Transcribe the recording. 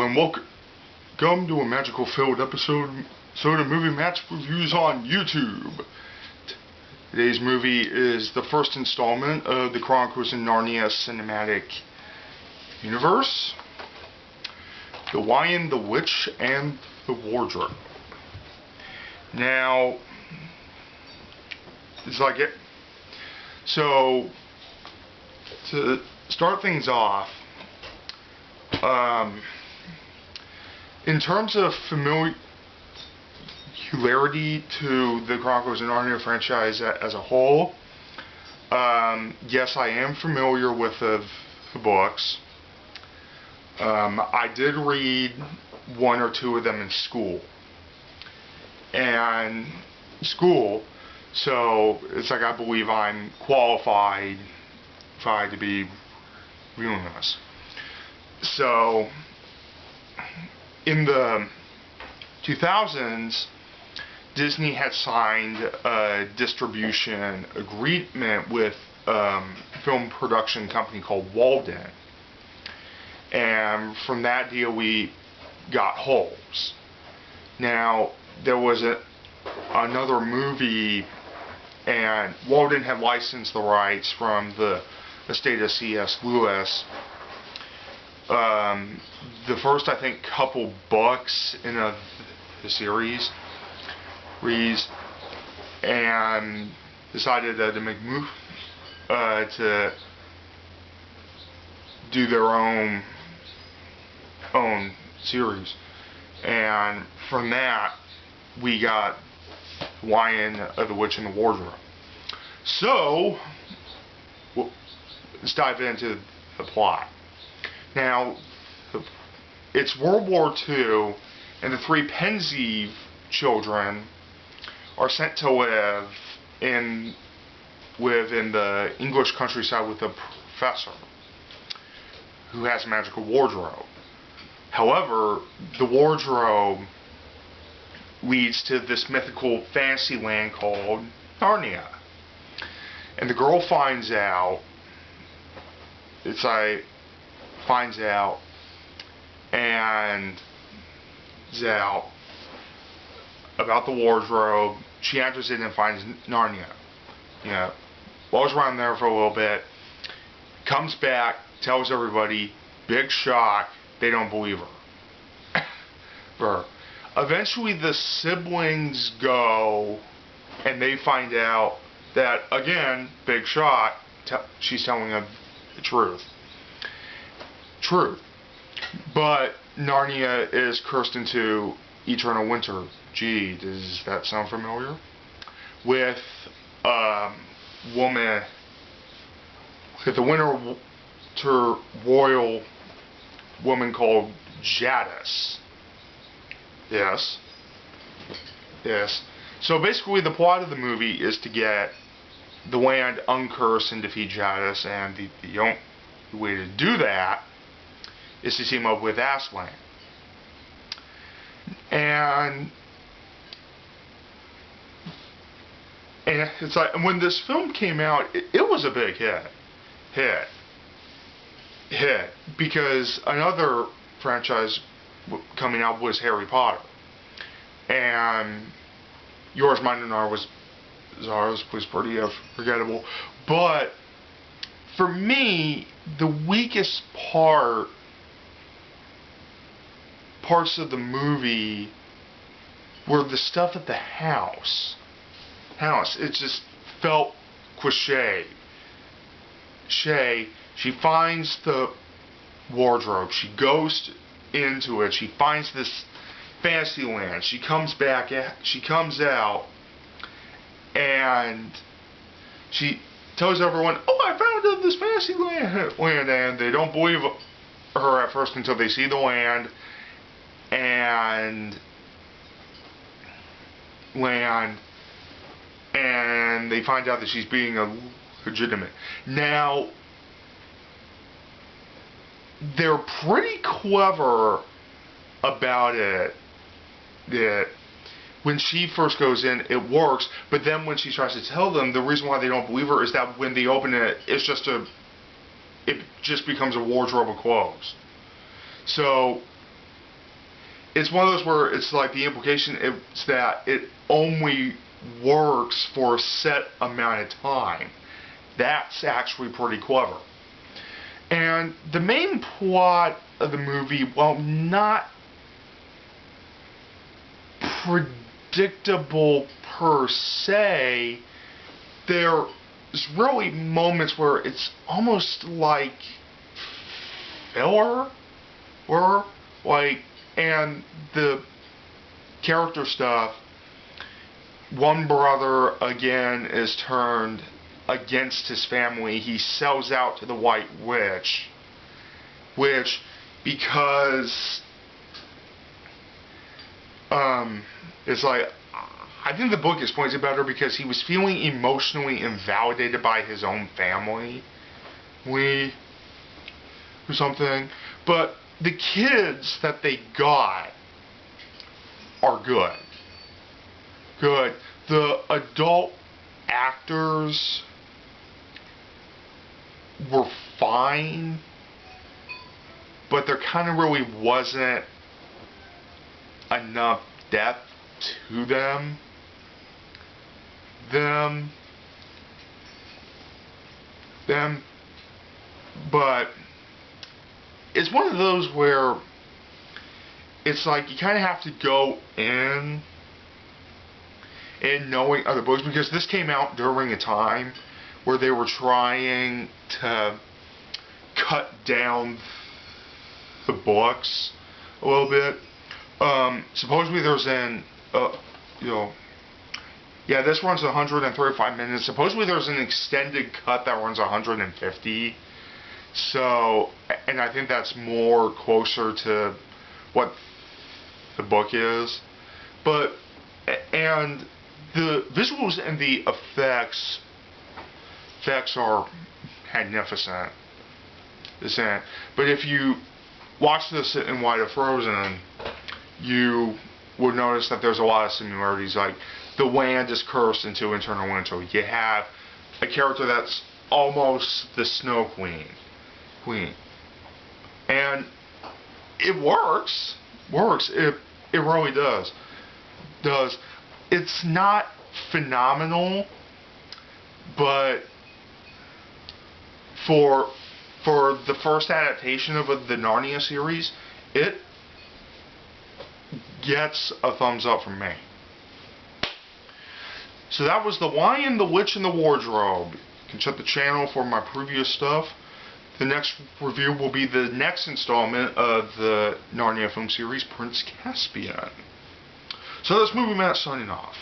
Hello and welcome to a magical filled episode of Movie Match Reviews on YouTube. Today's movie is the first installment of the Chronicles of Narnia cinematic universe. The Lion, the Witch, and the Wardrobe. Now, it's like it. So, to start things off, in terms of familiarity to the Chronicles of Narnia franchise as a whole, yes, I am familiar with the books. I did read one or two of them in school. So it's like I believe I'm qualified to be reviewing this. So, in the 2000s, Disney had signed a distribution agreement with a film production company called Walden. And from that deal, we got Holes. Now, there was another movie, and Walden had licensed the rights from the estate of C.S. Lewis. The first, I think, couple books in the series, and decided to make move to do their own series, and from that we got Lion of the Witch and the Wardrobe. So let's dive into the plot. Now, it's World War II, and the three Pensieve children are sent to live in the English countryside with a professor who has a magical wardrobe. However, the wardrobe leads to this mythical fantasy land called Narnia. And the girl finds out about the wardrobe. She enters in and finds Narnia. Walks around there for a little bit, comes back, tells everybody, big shock, they don't believe her. Eventually the siblings go and they find out that, again, big shock, she's telling them the truth. But Narnia is cursed into eternal winter. Gee, does that sound familiar? With a winter royal woman called Jadis. Yes. So basically the plot of the movie is to get the land uncursed and defeat Jadis, and the only way to do that is to team up with Aslan. And it's like, when this film came out, it was a big hit, because another franchise coming out was Harry Potter, and Yours, Mine, and Ours was pretty forgettable. But for me, the weakest parts of the movie were the stuff at the house. It just felt cliche. She finds the wardrobe. She goes into it. She finds this fantasy land. She comes out, and she tells everyone, "Oh, I found this fantasy land," and they don't believe her at first until they see the land, and they find out that she's being illegitimate. Now, they're pretty clever about it. That when she first goes in, it works, but then when she tries to tell them, the reason why they don't believe her is that when they open it, it just becomes a wardrobe of clothes. So it's one of those where it's like the implication is that it only works for a set amount of time. That's actually pretty clever. And the main plot of the movie, while not predictable per se, there's really moments where it's almost like filler, or like, and the character stuff. One brother again is turned against his family. He sells out to the White Witch, which, because it's like, I think the book explains it better, because he was feeling emotionally invalidated by his own family, or something. But the kids that they got are good. Good. The adult actors were fine, but there kind of really wasn't enough depth to them. But it's one of those where it's like you kind of have to go in and knowing other books, because this came out during a time where they were trying to cut down the books a little bit. Supposedly there's yeah, this runs 135 minutes. Supposedly there's an extended cut that runs 150. So, and I think that's more closer to what the book is. But, and the visuals and the effects are magnificent. But if you watch this in Light of Frozen, you would notice that there's a lot of similarities. Like, the land is cursed into eternal winter. You have a character that's almost the Snow Queen. And it works. It really does. It's not phenomenal, but for the first adaptation of the Narnia series, it gets a thumbs up from me. So that was The Lion, the Witch, and the Wardrobe. You can check the channel for my previous stuff. The next review will be the next installment of the Narnia film series, Prince Caspian. So that's Movie Matt signing off.